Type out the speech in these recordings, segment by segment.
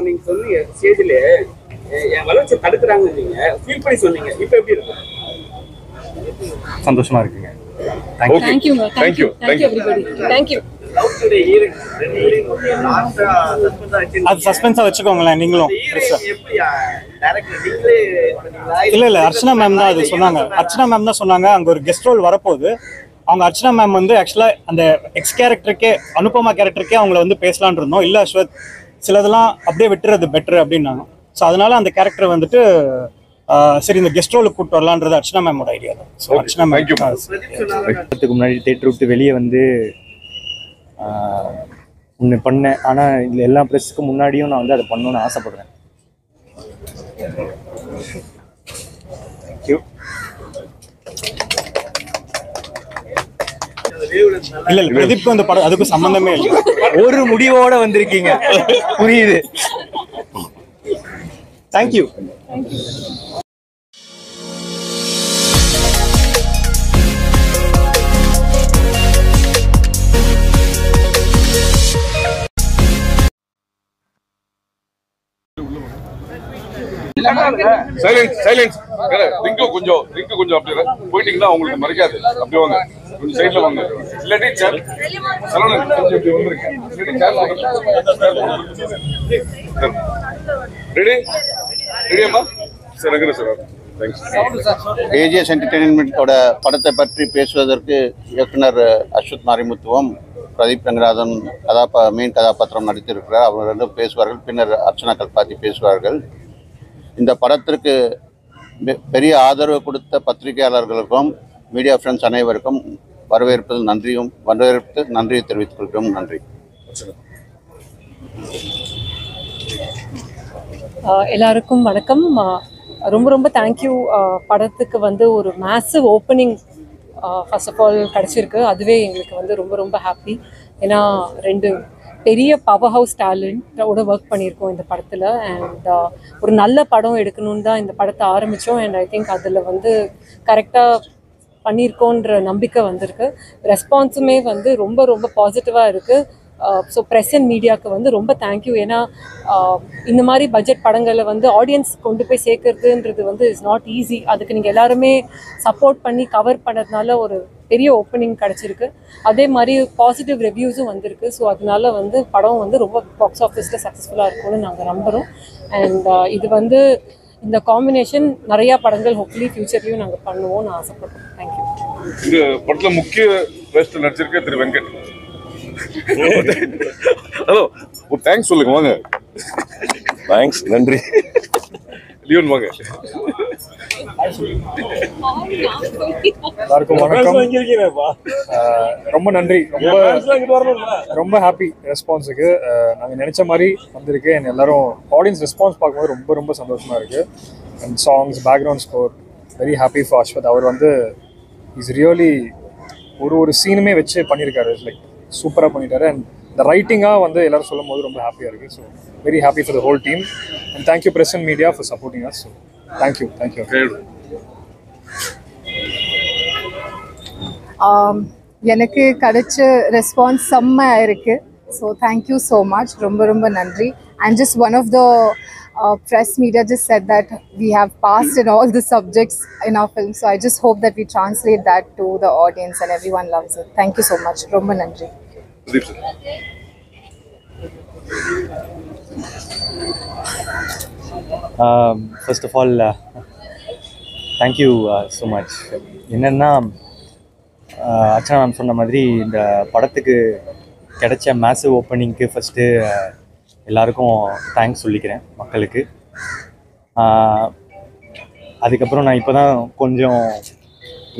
நீங்க சொன்னீங்க ஸ்டேஜ்ல என் வளர்ச்சி தடுக்கிறாங்க நீங்க ஃபீல் பண்ணி சொன்னீங்க. இப்போ எப்படி இருக்கு? சந்தோஷமா இருக்குங்க. Thank you everybody. Thank you. அது சஸ்பென்ஸா வச்சுக்கோங்களேன் நீங்களும். இல்ல அர்ச்சனா மேம் தான் அது சொன்னாங்க. அர்ச்சனா மேம் தான் சொன்னாங்க அங்க ஒரு கெஸ்ட் ரோல் வரப்போகுது. அவங்க அர்ச்சனா மேம் வந்து ஆக்சுவலா அந்த எக்ஸ் கேரக்டருக்கே அனுபமா கேரக்டருக்கே அவங்கள வந்து பேசலான் இருந்தோம். இல்ல அஸ்வத் சிலதெல்லாம் அப்படியே விட்டுறது பெட்டர் அப்படின்னாங்க. ஸோ அதனால அந்த கேரக்டர் வந்துட்டு சரி இந்த கெஸ்ட் ரோலுக்கு கூப்பிட்டு வரலான்றது அர்ச்சனா மேமோட ஐடியா தான். ஸோ அர்ச்சனா மேம் முன்னாடி தேட்டர் விட்டு வெளியே வந்து ஒன்று பண்ணேன். ஆனால் இதில் எல்லா ப்ரெஸ்ஸுக்கு முன்னாடியும் நான் வந்து அதை பண்ணணும்னு ஆசைப்படுறேன். தேங்க்யூ. இல்ல பிரதீப்க்கு அந்த படம் அதுக்கு சம்பந்தமே இல்லை. ஒரு முடிவோட வந்திருக்கீங்க புரியுது. தேங்க்யூ. சைலன்ஸ் கொஞ்சம் அப்படி போயிட்டீங்கன்னா உங்களுக்கு மறைக்காது. அப்படி வாங்க, கொஞ்சம் சைட்ல வாங்க. இல்லாட்டி ரெடியாமா சார்? சார் ஏஜிஎஸ் என்டர்டெயின்மெண்ட்டோட படத்தை பற்றி பேசுவதற்கு இயக்குனர் அஸ்வத் மாரிமுத்துவும் பிரதீப் ரங்கராஜன் மெயின் கதாபாத்திரம் நடித்திருக்கிறார். அவர் ரெண்டும் பேசுவார்கள். பின்னர் அர்ச்சனா கல்பாத்தி பேசுவார்கள். இந்த படத்திற்கு பெரிய ஆதரவு கொடுத்த பத்திரிகையாளர்களுக்கும் மீடியா ஃப்ரெண்ட்ஸ் அனைவருக்கும் வரவேற்பு நன்றியை தெரிவித்துக் கொள்கிறோம். நன்றி. எல்லாருக்கும் வணக்கம். ரொம்ப தேங்க்யூ. படத்துக்கு வந்து ஒரு massive opening first of all கிடச்சிருக்கு. அதுவே எங்களுக்கு வந்து ரொம்ப ஹாப்பி. ஏன்னா 2 பெரிய பவர் ஹவுஸ் டேலண்டோட ஒர்க் பண்ணியிருக்கோம் இந்த படத்தில். அண்ட் ஒரு நல்ல படம் எடுக்கணும்னு தான் இந்த படத்தை ஆரம்பித்தோம். அண்ட் ஐ திங்க் அதில் வந்து கரெக்டாக பண்ணியிருக்கோன்ற நம்பிக்கை வந்திருக்கு. ரெஸ்பான்ஸுமே வந்து ரொம்ப பாசிட்டிவாக இருக்குது. ஸோ ப்ரெஸ் அண்ட் மீடியாவுக்கு வந்து ரொம்ப தேங்க்யூ. ஏன்னா இந்த மாதிரி பட்ஜெட் படங்களை வந்து ஆடியன்ஸ் கொண்டு போய் சேர்க்கறதுன்றது வந்து இஸ் நாட் ஈஸி. அதுக்கு நீங்கள் எல்லாருமே சப்போர்ட் பண்ணி கவர் பண்ணதுனால ஒரு பெரிய ஓப்பனிங் கிடச்சிருக்கு. அதே மாதிரி பாசிட்டிவ் ரிவ்யூஸும் வந்திருக்கு. ஸோ அதனால வந்து படம் வந்து ரொம்ப பாக்ஸ் ஆஃபீஸில் சக்ஸஸ்ஃபுல்லாக இருக்கும்னு நாங்கள் நம்புகிறோம். அண்ட் இது வந்து இந்த காம்பினேஷன் நிறையா படங்கள் ஹோப்ஃபுல்லி ஃபியூச்சர்லேயும் நாங்கள் பண்ணுவோம்னு ஆசைப்படுறோம். தேங்க்யூ. இந்த படத்தில் முக்கிய வேஸ்ட் நடிச்சிருக்க திரு வெங்கட். ஹலோ, ஒரு தேங்க்ஸ் சொல்லுங்க. வாங்க. தேங்க்ஸ், நன்றி. லியோன் வாங்க. எல்லாருக்கும் வணக்கம். ரொம்ப நன்றி. ரொம்ப ஹாப்பி ரெஸ்பான்ஸுக்கு. நாங்கள் நினைச்ச மாதிரி வந்திருக்கு. எல்லாரும் ஆடியன்ஸ் ரெஸ்பான்ஸ் பார்க்கும்போது ரொம்ப சந்தோஷமா இருக்கு. And songs, background score, very happy for Ashwath. அவர் வந்து இஸ் ரியலி ஒரு சீனுமே வச்சு பண்ணியிருக்காரு. லைக் சூப்பராக பண்ணிட்டாரு. அண்ட் இந்த ரைட்டிங்காக வந்து எல்லாரும் சொல்லும் போது ரொம்ப ஹாப்பியாக இருக்குது. So very happy for the whole team. And thank you press and media for supporting us. So thank you. எனக்கு கிடைச்ச ரெஸ்பான்ஸ் செம்மையாக இருக்குது. So thank you so much. ரொம்ப நன்றி. And just one of the press media just said that we have passed in all the subjects in our film. So I just hope that we translate that to the audience and everyone loves it. Thank you so much. Romba nandri. First of all, thank you so much. என்னன்னா Archana ma'am சொன்ன மாதிரி இந்த படத்துக்கு கிடைச்ச massive ஓப்பனிங்க்கு first எல்லாருக்கும் thanks சொல்லிக்கிறேன் மக்களுக்கு. அதுக்கப்புறம் நான் இப்போ தான் கொஞ்சம்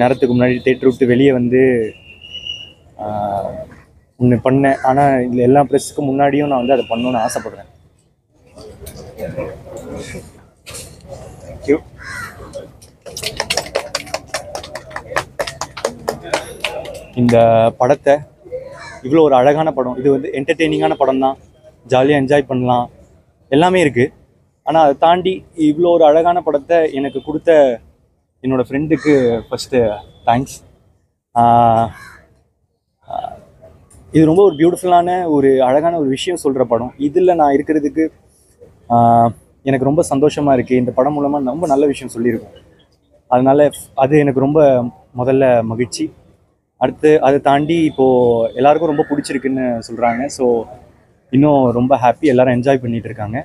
நேரத்துக்கு முன்னாடி தேட்டர் விட்டு வெளியே வந்து ஒன்று பண்ணேன். ஆனால் இதில் எல்லா ப்ரெஸ்ஸுக்கு முன்னாடியும் நான் வந்து அதை பண்ணணுன்னு ஆசைப்படுறேன். தேங்க்யூ. இந்த படத்தை இவ்வளோ ஒரு அழகான படம், இது வந்து என்டர்டெய்னிங்கான படம் தான், ஜாலியாக என்ஜாய் பண்ணலாம், எல்லாமே இருக்குது. ஆனால் அதை தாண்டி இவ்வளோ ஒரு அழகான படத்தை எனக்கு கொடுத்த என்னோடய ஃப்ரெண்டுக்கு ஃபஸ்ட்டு தேங்க்ஸ். இது ரொம்ப ஒரு பியூட்டிஃபுல்லான ஒரு அழகான ஒரு விஷயம் சொல்கிற படம். இதில் நான் இருக்கிறதுக்கு எனக்கு ரொம்ப சந்தோஷமாக இருக்குது. இந்த படம் மூலமாக ரொம்ப நல்ல விஷயம் சொல்லியிருக்கோம். அதனால் அது எனக்கு ரொம்ப முதல்ல மகிழ்ச்சி. அடுத்து அதை தாண்டி இப்போது எல்லாருக்கும் ரொம்ப பிடிச்சிருக்குன்னு சொல்கிறாங்க. ஸோ இன்னும் ரொம்ப ஹாப்பி, எல்லோரும் என்ஜாய் பண்ணிகிட்டு இருக்காங்க.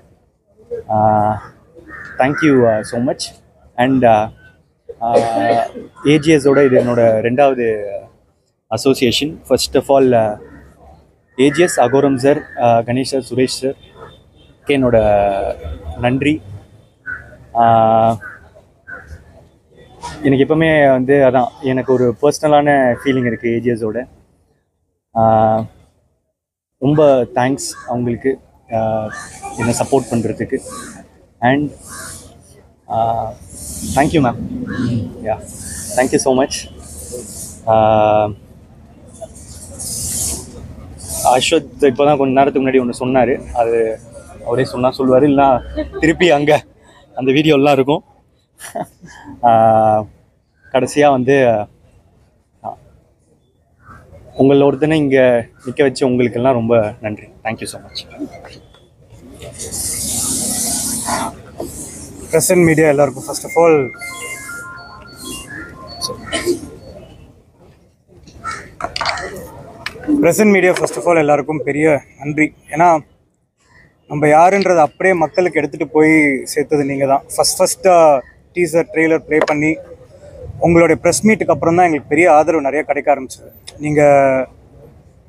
Thank you so much. அண்ட் ஏஜிஎஸோட இது என்னோட 2வது association. First of all AGS, Agoram sir, Ganesh sir, Suresh sir என்னோட நன்றி. எனக்கு எப்பவுமே வந்து அதான் எனக்கு ஒரு பர்சனலான ஃபீலிங் இருக்குது ஏஜிஎஸோட. ரொம்ப தேங்க்ஸ் அவங்களுக்கு என்னை சப்போர்ட் பண்ணுறதுக்கு. And thank you ma'am. Yeah, thank you so much. Ashwath இப்போ தான் கொஞ்ச நேரத்துக்கு முன்னாடி ஒன்று சொன்னார். அது அவரே சொல்லுவார், இல்லைனா திருப்பி அங்கே அந்த வீடியோலாம் இருக்கும். கடைசியாக வந்து உங்களை ஒருத்தனை இங்கே நிற்க வச்சு உங்களுக்கெல்லாம் ரொம்ப நன்றி. Thank you so much. Present media எல்லாருக்கும் ஃபர்ஸ்ட் ஆஃப் ஆல் எல்லாருக்கும் பெரிய நன்றி. ஏன்னா நம்ம யாருன்றதை அப்படியே மக்களுக்கு எடுத்துகிட்டு போய் சேர்த்தது நீங்கள் தான். ஃபஸ்ட்டாக டீசர் ட்ரெய்லர் ப்ளே பண்ணி உங்களுடைய ப்ரெஸ் மீட்டுக்கு அப்புறம் தான் எங்களுக்கு பெரிய ஆதரவு நிறைய கிடைக்க ஆரம்பிச்சது. நீங்கள்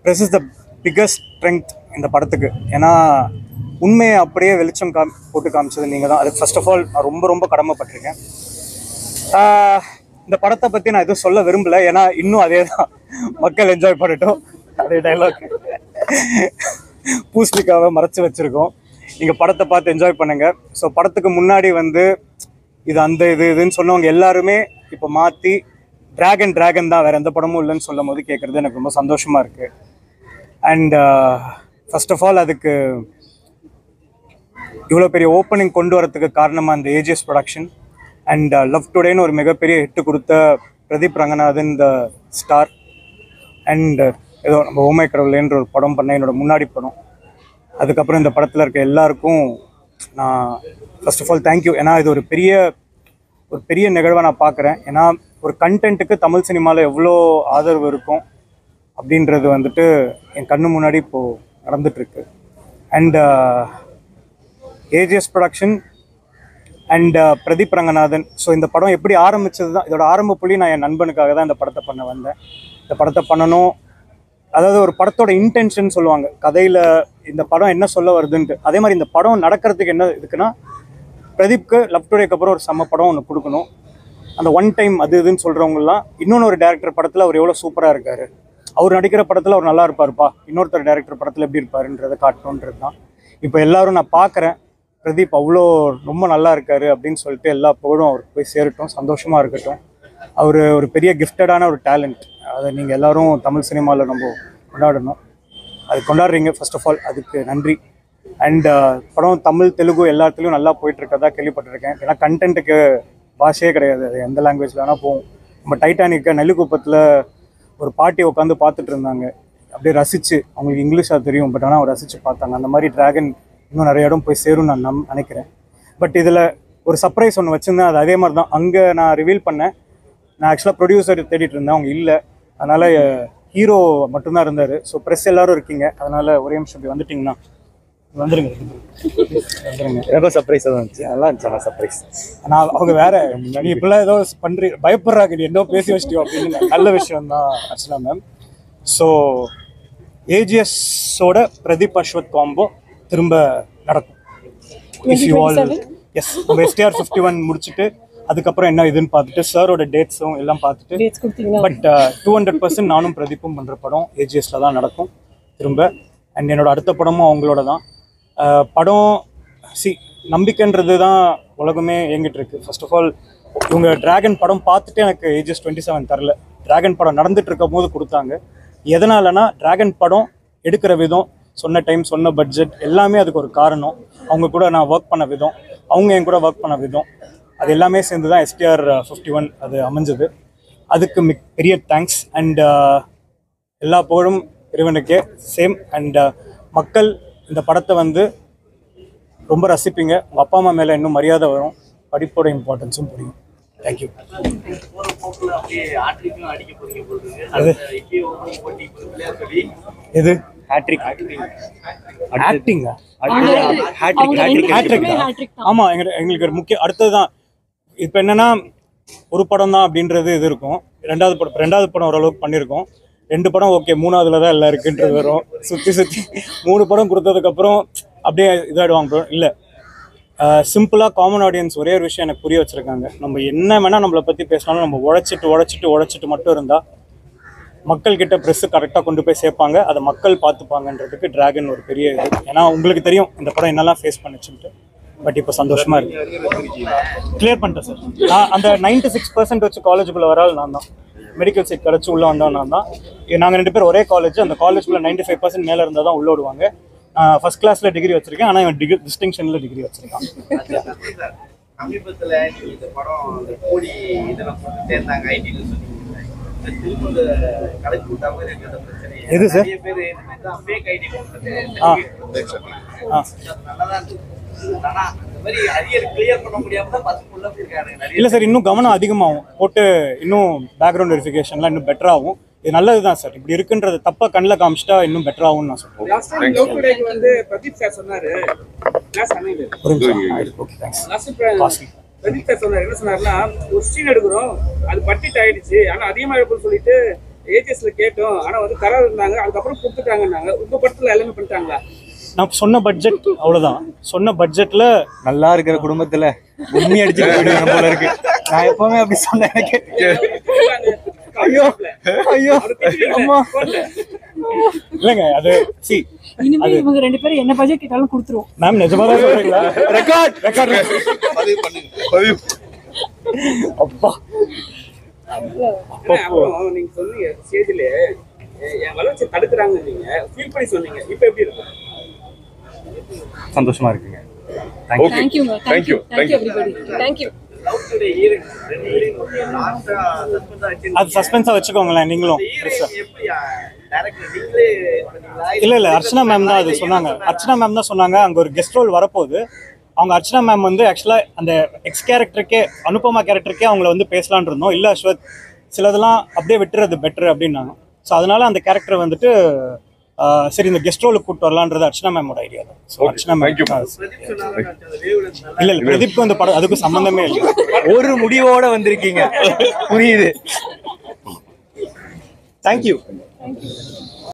press is the biggest strength இந்த படத்துக்கு. ஏன்னா உண்மையை அப்படியே வெளிச்சம் போட்டு காமிச்சது நீங்கள் தான். அதுக்கு ஃபர்ஸ்ட் ஆஃப் ஆல் நான் ரொம்ப ரொம்ப கடமைப்பட்டிருக்கேன். இந்த படத்தை பற்றி நான் எதுவும் சொல்ல விரும்பலை, ஏன்னா இன்னும் அதே தான், மக்கள் என்ஜாய் பண்ணட்டும். அதே டைலாக் பூஸ்லிக்காவை மறைச்சி வச்சுருக்கோம். நீங்கள் படத்தை பார்த்து என்ஜாய் பண்ணுங்கள். ஸோ படத்துக்கு முன்னாடி வந்து இது அந்த இதுன்னு சொன்னவங்க எல்லாருமே இப்போ மாற்றி டிராகன் தான், வேறு எந்த படமும் இல்லைன்னு சொல்லும் போது கேட்குறது எனக்கு ரொம்ப சந்தோஷமாக இருக்குது. அண்ட் ஃபர்ஸ்ட் ஆஃப் ஆல் அதுக்கு இவ்வளோ பெரிய ஓப்பனிங் கொண்டு வரதுக்கு காரணமாக அந்த ஏஜிஎஸ் ப்ரொடக்ஷன் அண்ட் லவ் டுடேன்னு ஒரு மிகப்பெரிய ஹிட்டு கொடுத்த பிரதீப் ரங்கநாதன் த ஸ்டார். அண்ட் ஏதோ நம்ம ஓமை கடவுளேன்ற ஒரு படம் பண்ண என்னோடய முன்னாடி படம். அதுக்கப்புறம் இந்த படத்தில் இருக்க எல்லாருக்கும் நான் ஃபர்ஸ்ட் ஆஃப் ஆல் தேங்க்யூ. ஏன்னா இது ஒரு பெரிய நிகழ்வை நான் பார்க்குறேன். ஏன்னா ஒரு கண்டென்ட்டுக்கு தமிழ் சினிமாவில் எவ்வளோ ஆதரவு இருக்கும் அப்படின்றது வந்துட்டு என் கண்ணு முன்னாடி இப்போது நடந்துகிட்ருக்கு. And AGS production and Pradeep Ranganathan. So இந்த படம் எப்படி ஆரம்பித்தது தான், இதோட ஆரம்ப புள்ளி நான் என் நண்பனுக்காக தான் இந்த படத்தை பண்ண வந்தேன். இந்த படத்தை பண்ணணும், அதாவது ஒரு படத்தோட இன்டென்ஷன் சொல்லுவாங்க கதையில், இந்த படம் என்ன சொல்ல வருதுன்ட்டு. அதே மாதிரி இந்த படம் நடக்கிறதுக்கு என்ன இருக்குன்னா, பிரதீப்க்கு லவ் டுடேக்கு அப்புறம் ஒரு செம்ம படம் ஒன்று கொடுக்கணும். அந்த ஒன் டைம் அது இதுன்னு சொல்கிறவங்கலாம் இன்னொன்று ஒரு டேரக்டர் படத்தில் அவர் எவ்வளோ சூப்பராக இருக்கார், அவர் நடிக்கிற படத்தில் அவர் நல்லா இருப்பார்ப்பா, இன்னொருத்தர் டேரக்டர் படத்தில் எப்படி இருப்பாருன்றதை காட்டணுன்றது தான். இப்போ எல்லோரும் நான் பார்க்குறேன், பிரதீப் அவ்வளோ ரொம்ப நல்லா இருக்கார் அப்படின்னு சொல்லிட்டு எல்லா புகழும் அவருக்கு போய் சேரட்டும், சந்தோஷமாக இருக்கட்டும். அவர் ஒரு பெரிய கிஃப்டடான ஒரு டேலண்ட். அதை நீங்கள் எல்லோரும் தமிழ் சினிமாவில் நம்ம கொண்டாடணும். அது கொண்டாடுறீங்க, ஃபர்ஸ்ட் ஆஃப் ஆல் அதுக்கு நன்றி. அண்ட் படம் தமிழ் தெலுங்கு எல்லாத்துலேயும் நல்லா போயிட்டுருக்கதா கேள்விப்பட்டிருக்கேன். ஏன்னா கண்டென்ட்டுக்கு பாஷையே கிடையாது, அது எந்த லாங்குவேஜில் வேணால் போகும். நம்ம டைட்டானிக்கை நெல்லிக்குப்பத்தில் ஒரு பாட்டி உட்காந்து பார்த்துட்டு இருந்தாங்க, அப்படியே ரசித்து, அவங்களுக்கு இங்கிலீஷாக தெரியும் பட் ஆனால் ரசித்து பார்த்தாங்க. அந்த மாதிரி டிராகன் இன்னும் நிறைய இடம் போய் சேரும்னு நான் நினைக்கிறேன். பட் இதில் ஒரு சர்ப்ரைஸ் ஒன்று வச்சுருந்தேன், அது அதே மாதிரி தான் அங்கே நான் ரிவீல் பண்ணேன். நான் ஆக்சுவலாக ப்ரொடியூசர் தேடிட்டு இருந்தேன், அவங்க இல்லை, அதனால் ஹீரோ மட்டும்தான் இருந்தார். ஸோ ப்ரெஸ் எல்லோரும் இருக்கீங்க, அதனால் ஒரே நிமிஷம் இப்படி வந்துட்டிங்கன்னா வந்துருங்க. எனக்கும் சர்ப்ரைஸாக தான் இருந்துச்சு, நல்லா இருந்துச்சு. ஆனால் சர்ப்ரைஸ் ஆனால் அவங்க வேறு நீ இப்போல்லாம் ஏதோ பயப்படுறாங்க, நீ என்னோ பேசி வச்சிட்டியோ அப்படின்னு. நல்ல விஷயம் தான் அர்ச்சனா மேம். ஸோ ஏஜிஎஸோட பிரதீப் அஸ்வத் காம்போ திரும்ப நடக்கும். இஃப் யூ ஆல் எஸ், நம்ம STR 51 முடிச்சுட்டு அதுக்கப்புறம் என்ன இதுன்னு பார்த்துட்டு சாரோட டேட்ஸும் எல்லாம் பார்த்துட்டு, பட் 200% நானும் பிரதீப்பும் பண்ணுற படம் ஏஜிஎஸில் தான் நடக்கும் திரும்ப. அண்ட் என்னோட அடுத்த படமும் அவங்களோட தான். படம் நம்பிக்கைன்றது தான் உலகமே இயங்கிட்டு இருக்கு. ஃபர்ஸ்ட் ஆஃப் ஆல் இவங்க டிராகன் படம் பார்த்துட்டு எனக்கு ஏஜிஎஸ் 27 தரல, டிராகன் படம் நடந்துட்டு இருக்கும் போது கொடுத்தாங்க. எதனாலனா டிராகன் படம் எடுக்கிற விதம், சொன்ன டைம், சொன்ன பட்ஜெட் எல்லாமே அதுக்கு ஒரு காரணம். அவங்க கூட நான் ஒர்க் பண்ண விதம், அவங்க என் கூட ஒர்க் பண்ண விதம், அது எல்லாமே சேர்ந்து தான் STR 51 அது அமைஞ்சது. அதுக்கு பெரிய தேங்க்ஸ். அண்ட் எல்லா புகழும் இறைவனுக்கே சேம். அண்ட் மக்கள் இந்த படத்தை வந்து ரொம்ப ரசிப்பீங்க. உங்கள் அப்பா அம்மா மேலே இன்னும் மரியாதை வரும், படிப்போட இம்பார்ட்டன்ஸும் புரியும். தேங்க்யூ. எது ஆக்டிங்கா? ஆமாம், எங்களுக்கு ஒரு முக்கிய அடுத்தது தான். இப்போ என்னன்னா ஒரு படம் தான் அப்படின்றது இது இருக்கும். ரெண்டாவது படம் ஓரளவுக்கு பண்ணியிருக்கோம். 2 படம் ஓகே, 3வதுல தான் எல்லாம் இருக்குன்றது வரும். சுற்றி 3 படம் கொடுத்ததுக்கப்புறம் அப்படியே இதாகிடுவாங்க. இல்லை, சிம்பிளாக காமன் ஆடியன்ஸ் ஒரே ஒரு விஷயம் எனக்கு புரிய வச்சுருக்காங்க. நம்ம என்ன வேணால் நம்மளை பற்றி பேசினாலும் நம்ம உழைச்சிட்டு மட்டும் இருந்தால் மக்கள்கிட்ட ப்ரெஸ்ஸு கரெக்டாக கொண்டு போய் சேர்ப்பாங்க, அதை மக்கள் பார்த்துப்பாங்கன்றதுக்கு டிராகன் ஒரு பெரிய இது. ஏன்னா உங்களுக்கு தெரியும் இந்த படம் என்னெல்லாம் ஃபேஸ் பண்ணிச்சுட்டு. பட் இப்போ சந்தோஷமாக இருக்குது. கிளியர் பண்ணிட்டேன் சார். நான் அந்த 96% வச்சு காலேஜுக்குள்ளே வரால் நான் தான். மெடிக்கல் சீட் கிடச்சி உள்ளே வந்தோம் நான் தான். நாங்கள் 2 பேர் ஒரே காலேஜ். அந்த காலேஜுக்குள்ளே 95% மேலே இருந்தால் தான் உள்ளே விடுவாங்க. ஃபர்ஸ்ட் கிளாஸில் டிகிரி வச்சிருக்கேன், ஆனால் இவன் டிஸ்டிங்ஷனில் டிகிரி வச்சிருக்கான். சமீபத்தில் இந்த படம் கோடி இதெல்லாம் போட்டு சேர்ந்தாங்க ஐடியில் சொன்னீங்க. எது சார்? இல்லை சார், இன்னும் கவனம் அதிகமாகும் போட்டு, இன்னும் பேக்ரவுண்ட் வெரிஃபிகேஷன்லாம் இன்னும் பெட்டராகும். இது நல்லது தான் சார். இப்படி இருக்குன்றது தப்பா கண்ணில் காமிச்சிட்டா இன்னும் பெட்டராகும்னு நான் சொல்றேன். பிரதீப் சார் சொன்னாரு என்ன சொன்னாருன்னா, ஒரு சீன் எடுக்கிறோம், அது பட்ஜெட் ஆயிடுச்சு, ஆனா அதிகமா இருக்குன்னு சொல்லிட்டு ஏஜெஸ்ல கேட்டோம், ஆனா வந்து தர இருந்தாங்க, அதுக்கப்புறம் கொடுத்துட்டாங்கன்னாங்க. உங்க படத்துல எல்லாமே பண்ணிட்டாங்களா? நான் சொன்ன பட்ஜெட் அவ்வளவுதான். சொன்ன பட்ஜெட்ல நல்லா இருக்கிற குடும்பத்துல உண்மை அடிச்சு போல இருக்கு. நான் எப்பவுமே அப்படி சொன்னேன். எனக்கு ஐயோ அம்மா இல்லைங்க, அது சி இனிமே இவங்க 2 பேரும் என்ன பட்ஜெட் கேட்டாலும் கொடுத்துருவோம். மேம் நிஜமா தான் சொல்றீங்களா? ரெக்கார்ட் அப்பா அப்புறம் நீங்க சொன்னீங்க ஸ்டேஜ்ல என் வளர்ச்சி தடுக்கிறாங்க, நீங்க ஃபீல் பண்ணி சொன்னீங்க. இப்போ எப்படி இருக்கு? சந்தோஷமா இருக்குங்க. Thank you everybody. தேங்க்யூ. அது சஸ்பென்ஸா வச்சுக்கோங்களேன் நீங்களும். இல்ல அர்ச்சனா மேம் தான் அது சொன்னாங்க. அர்ச்சனா மேம் தான் சொன்னாங்க அங்க ஒரு கெஸ்ட் ரோல் வரப்போகுது. அவங்க அர்ச்சனா மேம் வந்து ஆக்சுவலா அந்த எக்ஸ் கேரக்டருக்கே, அனுபமா கேரக்டருக்கே அவங்கள வந்து பேசலான் இருந்தோம். இல்ல அஸ்வத் சிலதெல்லாம் அப்படியே விட்டுறது பெட்டர் அப்படின்னாங்க. ஸோ அதனால அந்த கேரக்டர் வந்துட்டு சரி இந்த கெஸ்ட் ரோலுக்கு கூப்பிட்டு வரலான்றது அர்ச்சனா மேமோட ஐடியா தான். ஸோ அர்ச்சனா மேம் இல்ல பிரதீப்க்கு அந்த படம் அதுக்கும் சம்பந்தமே இல்லை. ஒரு முடிவோட வந்திருக்கீங்க, புரியுது. தேங்க்யூ.